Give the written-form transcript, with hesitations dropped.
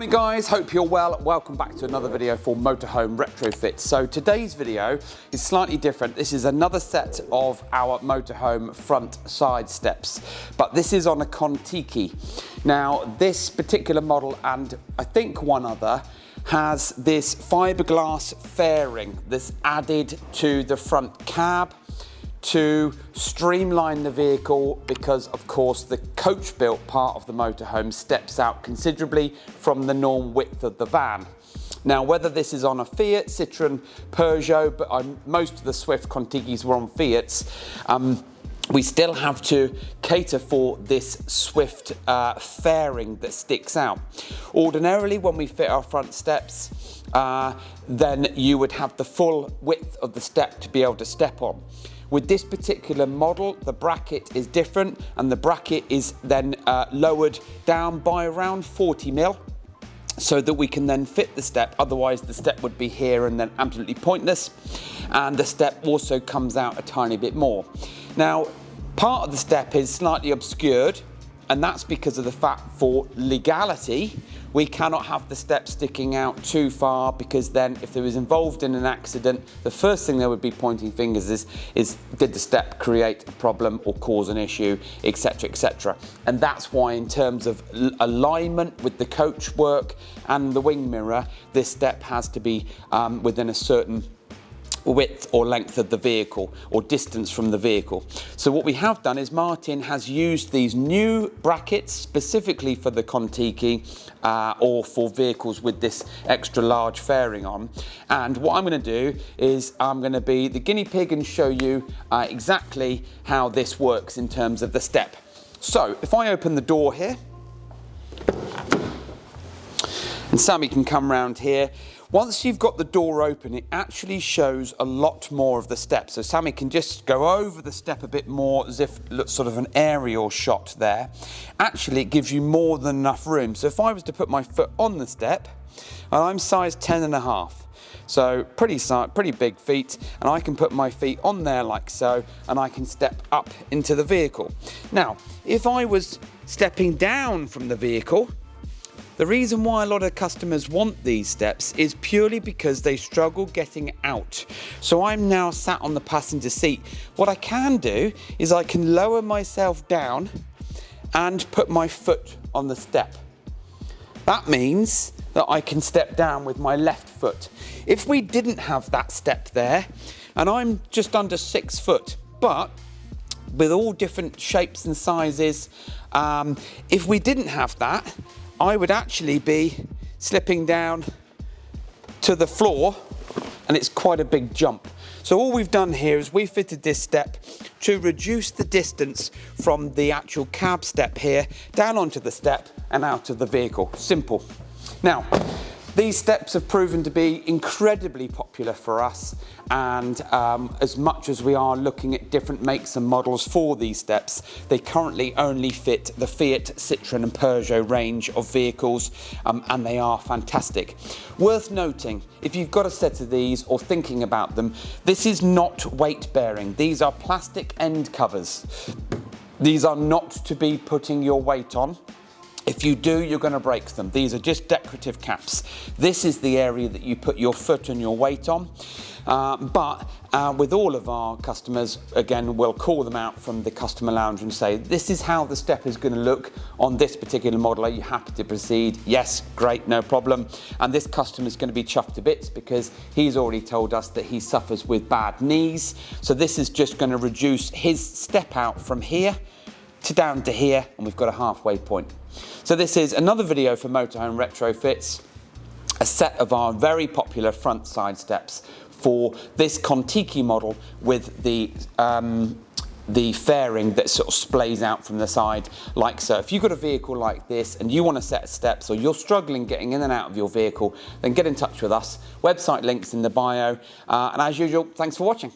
Morning guys, hope you're well. Welcome back to another video for Motorhome Retrofits. So today's video is slightly different. This is another set of our motorhome front side steps, but this is on a Kon-Tiki. Now this particular model, and I think one other, has this fiberglass fairing that's added to the front cab to streamline the vehicle, because of course the coach built part of the motorhome steps out considerably from the norm width of the van. Now whether this is on a Fiat, Citroen, Peugeot, but most of the Swift Kon-Tikis were on Fiats, we still have to cater for this Swift fairing that sticks out. Ordinarily when we fit our front steps, then you would have the full width of the step to be able to step on. With this particular model, the bracket is different, and the bracket is then lowered down by around 40 mil so that we can then fit the step. Otherwise the step would be here and then absolutely pointless, and the step also comes out a tiny bit more. Now part of the step is slightly obscured, and that's because of the fact for legality we cannot have the step sticking out too far, because then if there was involved in an accident, the first thing they would be pointing fingers is did the step create a problem or cause an issue, etc, etc. And that's why in terms of alignment with the coach work and the wing mirror, this step has to be within a certain width or length of the vehicle, or distance from the vehicle. So what we have done is Martin has used these new brackets specifically for the Kon-Tiki or for vehicles with this extra large fairing on. And what I'm going to do is I'm going to be the guinea pig and show you exactly how this works in terms of the step. So if I open the door here, and Sammy can come round here. Once you've got the door open, it actually shows a lot more of the step. So Sammy can just go over the step a bit more, as if sort of an aerial shot there. Actually, it gives you more than enough room. So if I was to put my foot on the step, and I'm size 10.5, so pretty big feet, and I can put my feet on there like so, and I can step up into the vehicle. Now, if I was stepping down from the vehicle, the reason why a lot of customers want these steps is purely because they struggle getting out. So I'm now sat on the passenger seat. What I can do is I can lower myself down and put my foot on the step. That means that I can step down with my left foot. If we didn't have that step there, and I'm just under 6 foot, but with all different shapes and sizes, if we didn't have that, I would actually be slipping down to the floor, and it's quite a big jump. So all we've done here is we fitted this step to reduce the distance from the actual cab step here down onto the step and out of the vehicle. Simple. Now, these steps have proven to be incredibly popular for us, and as much as we are looking at different makes and models for these steps, they currently only fit the Fiat, Citroen and Peugeot range of vehicles, and they are fantastic. Worth noting, if you've got a set of these or thinking about them, this is not weight bearing. These are plastic end covers. These are not to be putting your weight on. If you do, you're going to break them. These are just decorative caps. This is the area that you put your foot and your weight on. But with all of our customers, again, we'll call them out from the customer lounge and say, this is how the step is going to look on this particular model. Are you happy to proceed? Yes, great, no problem. And this customer is going to be chuffed to bits, because he's already told us that he suffers with bad knees. So this is just going to reduce his step out from here to down to here, and we've got a halfway point. So this is another video for Motorhome Retrofits, a set of our very popular front side steps for this Kon-Tiki model with the fairing that sort of splays out from the side like so. If you've got a vehicle like this and you want a set of steps, or you're struggling getting in and out of your vehicle, then get in touch with us. Website links in the bio, and as usual, thanks for watching.